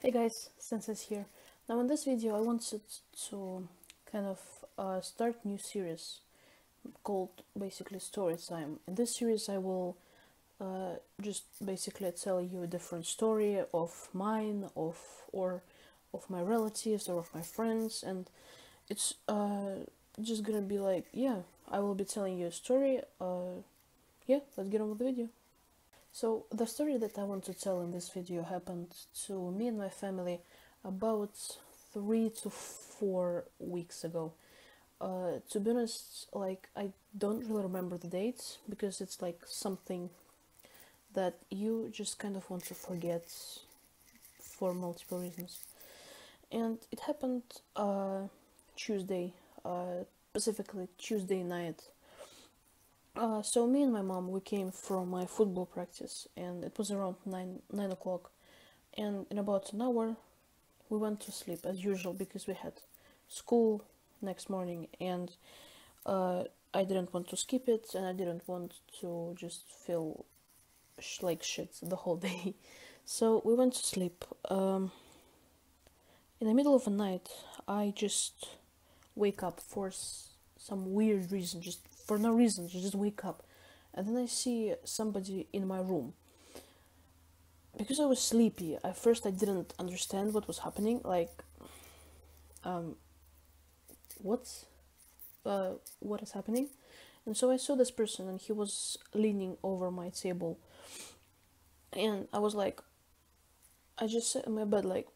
Hey guys, Senses here. Now in this video I wanted to kind of start new series called basically Storytime. In this series I will just basically tell you a different story of mine, of my relatives or of my friends, and it's just gonna be like, yeah, I will be telling you a story. Yeah, let's get on with the video. So the story that I want to tell in this video happened to me and my family about 3 to 4 weeks ago. To be honest, like I don't really remember the dates because it's like something that you just kind of want to forget for multiple reasons. And it happened Tuesday, specifically Tuesday night. So me and my mom, we came from my football practice, and it was around 9 o'clock. And in about an hour, we went to sleep as usual because we had school next morning, and I didn't want to skip it, and I didn't want to just feel like shit the whole day. So we went to sleep. In the middle of the night, I just wake up for some weird reason, just for no reason, just wake up. And then I see somebody in my room. Because I was sleepy, at first I didn't understand what was happening. Like, um, what's, what is happening? And so I saw this person, and he was leaning over my table. And I was like, I just sat in my bed, like,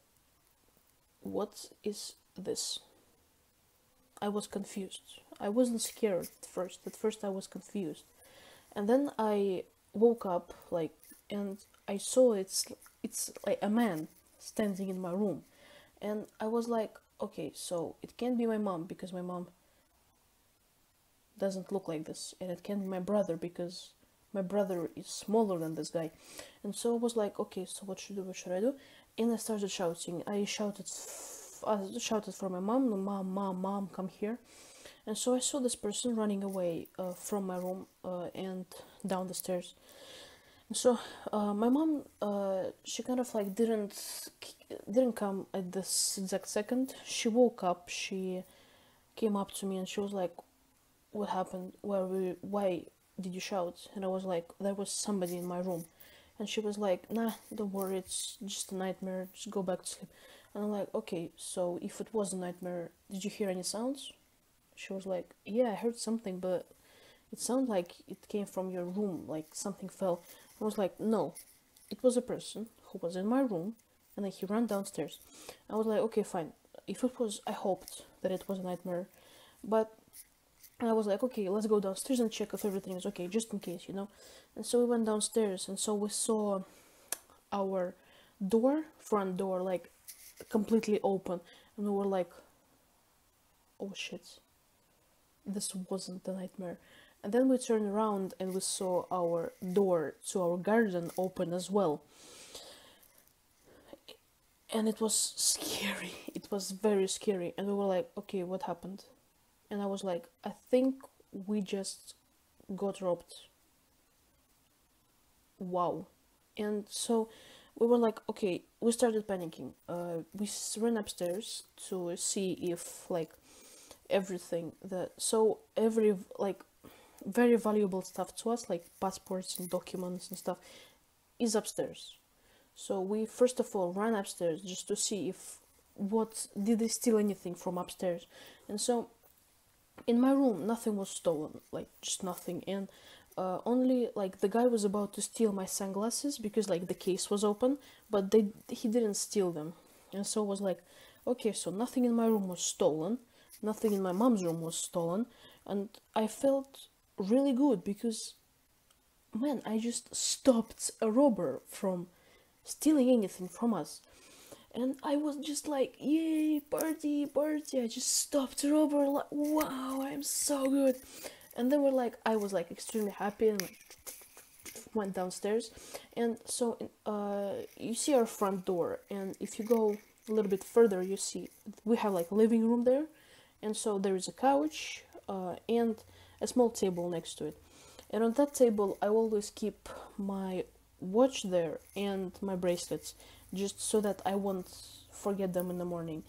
what is this? I was confused. I wasn't scared at first. At first, I was confused. And then I woke up, like, and I saw it's like a man standing in my room. And I was like, okay, so it can't be my mom because my mom doesn't look like this, and it can't be my brother because my brother is smaller than this guy. And so I was like, okay, so what should I do? What should I do? And I started shouting. I shouted for my mom, mom, mom, mom, come here. And so I saw this person running away from my room and down the stairs. And so my mom, she kind of like didn't come at this exact second. She woke up. She came up to me and she was like, "What happened? Why did you shout?" And I was like, "There was somebody in my room." And she was like, "Nah, don't worry. It's just a nightmare. Just go back to sleep." And I'm like, "Okay, so if it was a nightmare, did you hear any sounds?" She was like, "Yeah, I heard something, but it sounded like it came from your room, like something fell." I was like, "No, it was a person who was in my room, and then he ran downstairs." I was like, "Okay, fine. If it was, I hoped that it was a nightmare, but." And I was like, "Okay, let's go downstairs and check if everything is okay, just in case, you know." And so we went downstairs, and so we saw our front door, like completely open, and we were like, "Oh shit, this wasn't a nightmare." And then we turned around and we saw our door to our garden open as well. And it was scary. It was very scary. And we were like, okay, what happened? And I was like, I think we just got robbed. Wow. And so we were like, okay, we started panicking. We ran upstairs to see if, like, everything that, so every, like, very valuable stuff to us, like passports and documents and stuff, is upstairs. So we first of all ran upstairs just to see if what did they steal anything from upstairs. And so in my room nothing was stolen, like just nothing. And only like the guy was about to steal my sunglasses because like the case was open, but he didn't steal them. And so I was like, okay, so nothing in my room was stolen, nothing in my mom's room was stolen. And I felt really good because, man, I just stopped a robber from stealing anything from us. And I was just like, yay, party, party. I just stopped a robber, like, wow, I'm so good. And then I was like extremely happy and like went downstairs. And so you see our front door, and if you go a little bit further, you see we have like a living room there. And so there is a couch and a small table next to it. And on that table, I always keep my watch there and my bracelets just so that I won't forget them in the morning.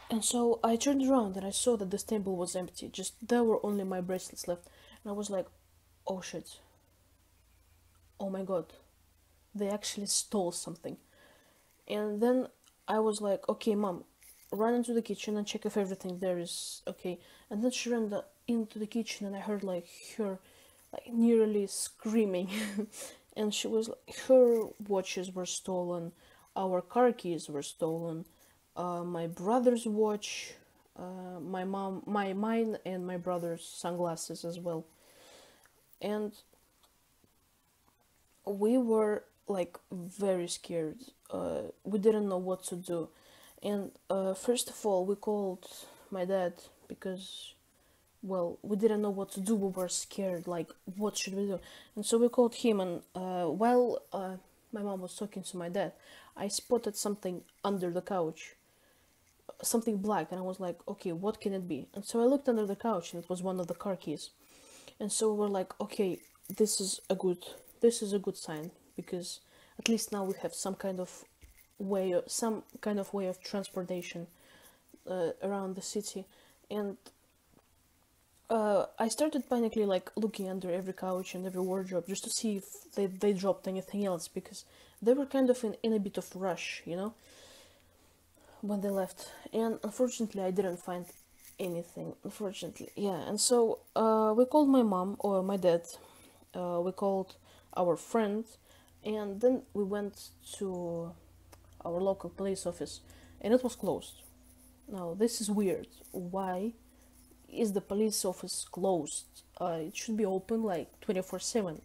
And so I turned around and I saw that this table was empty. Just there were only my bracelets left. And I was like, oh shit. Oh my god. They actually stole something. And then I was like, okay, mom, run into the kitchen and check if everything there is okay. And then she ran into the kitchen and I heard like her like nearly screaming. And she was like, her watches were stolen, our car keys were stolen, my brother's watch, mine and my brother's sunglasses as well. And we were like very scared. We didn't know what to do. And first of all, we called my dad because, well, we didn't know what to do. We were scared, like, what should we do? And so we called him, and while my mom was talking to my dad, I spotted something under the couch, something black, and I was like, okay, what can it be? And so I looked under the couch, and it was one of the car keys. And so we're like, okay, this is a good sign, because at least now we have some kind of way of transportation around the city. And I started panically like looking under every couch and every wardrobe just to see if they dropped anything else, because they were kind of in a bit of rush, when they left. And unfortunately I didn't find anything, unfortunately. Yeah. And so we called my mom or my dad, we called our friend, and then we went to our local police office, and it was closed. Now this is weird. Why is the police office closed? It should be open like 24/7.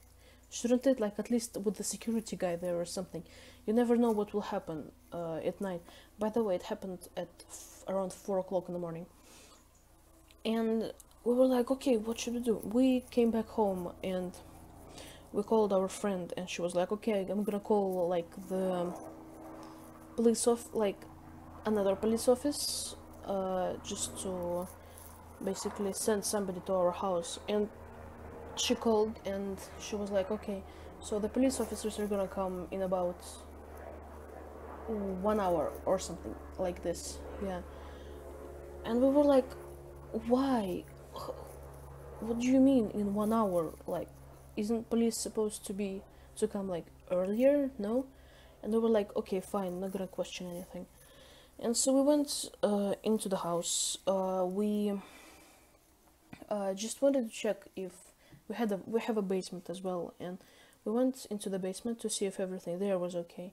Shouldn't it, like, at least with the security guy there or something? You never know what will happen at night. By the way, it happened at around 4 o'clock in the morning. And we were like, okay, what should we do? We came back home and we called our friend, and she was like, okay, I'm gonna call like the another police office, just to basically send somebody to our house. And she called and she was like, okay, so the police officers are gonna come in about 1 hour or something like this. Yeah. And we were like, why? What do you mean in 1 hour? Like, isn't police supposed to come like earlier? No. And we were like, okay, fine, not gonna question anything. And so we went into the house. We just wanted to check if we have a basement as well, and we went into the basement to see if everything there was okay.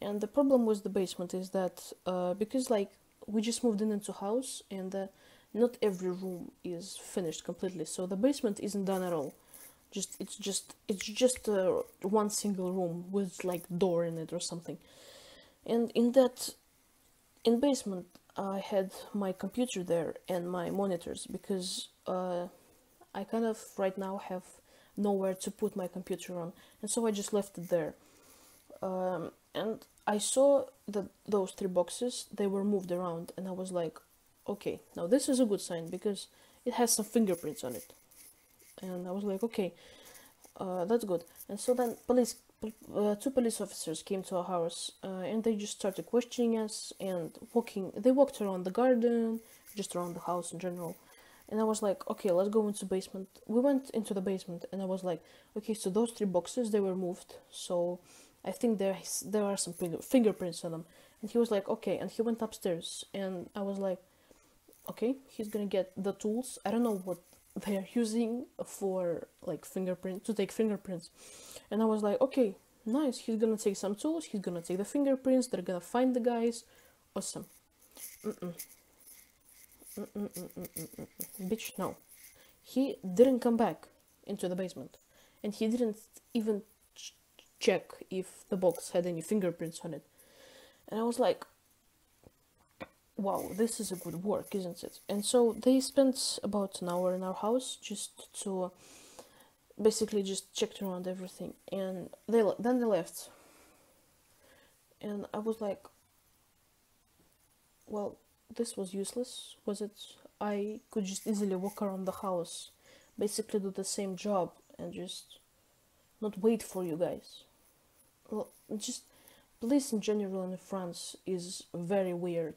And the problem with the basement is that because like we just moved into house, and not every room is finished completely, so the basement isn't done at all. It's just one single room with like door in it or something. And in basement I had my computer there and my monitors, because I kind of right now have nowhere to put my computer on, and so I just left it there. And I saw that those three boxes, they were moved around, and I was like, okay, now this is a good sign because it has some fingerprints on it. And I was like, okay, that's good. And so then two police officers came to our house, and they just started questioning us and they walked around the garden, just around the house in general. And I was like, okay, let's go into basement. We went into the basement, and I was like, okay, so those three boxes, they were moved, so I think there are some fingerprints on them. And he was like, okay, and he went upstairs, and I was like, okay, he's gonna get the tools. I don't know what they are using for like to take fingerprints. And I was like, okay, nice, he's gonna take some tools, he's gonna take the fingerprints, they're gonna find the guys. Awesome. Mm-mm. Bitch, no. He didn't come back into the basement, and he didn't even check if the box had any fingerprints on it. And I was like, wow, this is a good work, isn't it? And so they spent about an hour in our house just to basically just checked around everything, and then they left. And I was like, well, this was useless, was it? I could just easily walk around the house, basically do the same job, and just not wait for you guys. Well, just police in general in France is very weird.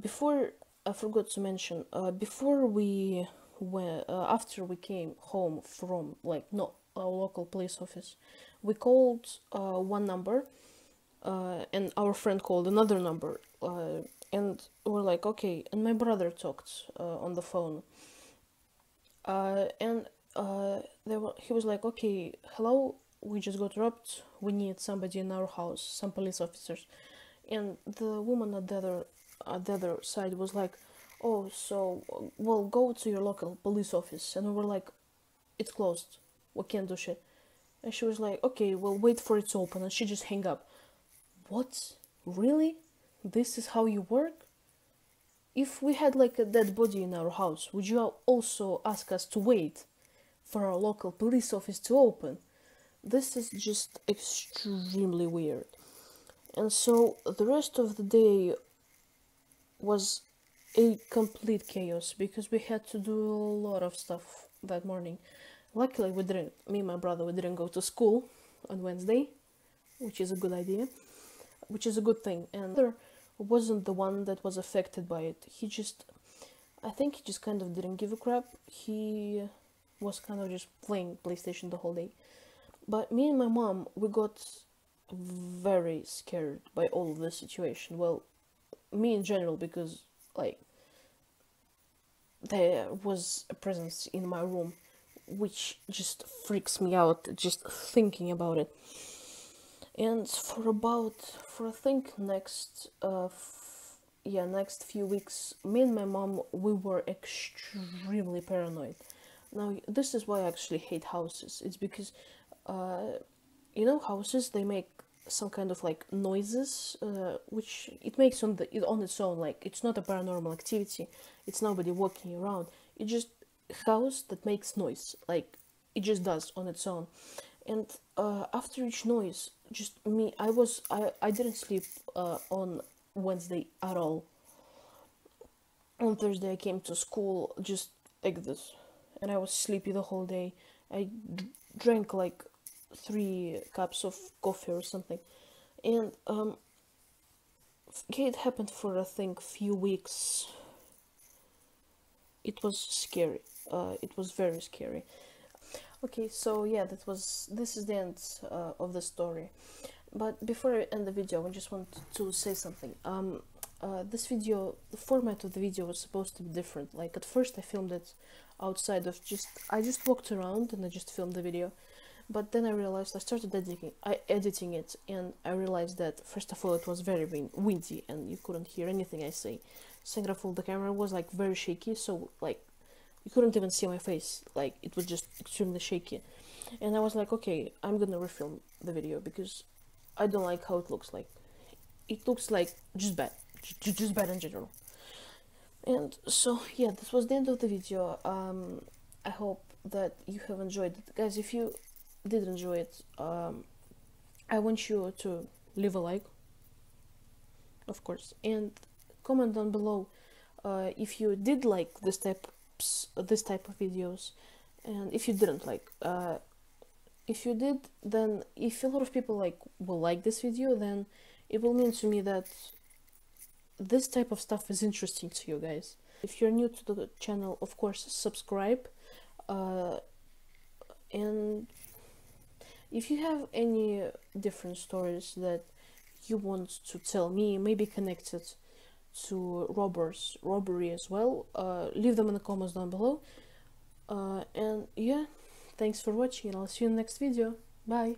Before, I forgot to mention, before we went, after we came home from, like, not our local police office, we called one number, and our friend called another number, and we're like, okay, and my brother talked on the phone, and he was like, okay, hello, we just got robbed, we need somebody in our house, some police officers. And the woman at the other side was like, oh, so, well, go to your local police office. And we were like, it's closed, we can't do shit. And she was like, okay, well, wait for it to open. And she just hang up. What? Really? This is how you work? If we had like a dead body in our house, would you also ask us to wait for our local police office to open? This is just extremely weird. And so the rest of the day was a complete chaos because we had to do a lot of stuff that morning. Luckily, me and my brother, we didn't go to school on Wednesday, which is a good idea, which is a good thing. And there wasn't the one that was affected by it. I think he just kind of didn't give a crap. He was kind of just playing PlayStation the whole day. But me and my mom, we got very scared by all of this situation. Well, me in general, because, like, there was a presence in my room which just freaks me out just thinking about it. And for I think next few weeks, me and my mom, we were extremely paranoid. Now, this is why I actually hate houses. It's because houses, they make some kind of like noises, which it makes on its own. Like, it's not a paranormal activity, it's nobody walking around, it's just a house that makes noise, like it just does on its own. And after each noise, just me, I didn't sleep on Wednesday at all. On Thursday I came to school just like this, and I was sleepy the whole day. I drank like 3 cups of coffee or something. And it happened for I think few weeks. It was scary. It was very scary. Okay, so yeah, this is the end of the story. But before I end the video, I just want to say something. This video, the format of the video was supposed to be different. Like, at first I filmed it outside of I just walked around and I just filmed the video. But then I realized, I started editing it, and I realized that, first of all, it was very windy, and you couldn't hear anything I say. Second of all, the camera was, like, very shaky, so, like, you couldn't even see my face. Like, it was just extremely shaky. And I was like, okay, I'm gonna refilm the video, because I don't like how it looks like. It looks like just bad. Just bad in general. And so, yeah, this was the end of the video. I hope that you have enjoyed it. Guys, if you did enjoy it, I want you to leave a like, of course, and comment down below if you did like this type of videos, and if you didn't like. If you did, then if a lot of people will like this video, then it will mean to me that this type of stuff is interesting to you guys. If you're new to the channel, of course, subscribe, and if you have any different stories that you want to tell me, maybe connected to robbery as well, leave them in the comments down below. And yeah, thanks for watching, and I'll see you in the next video. Bye!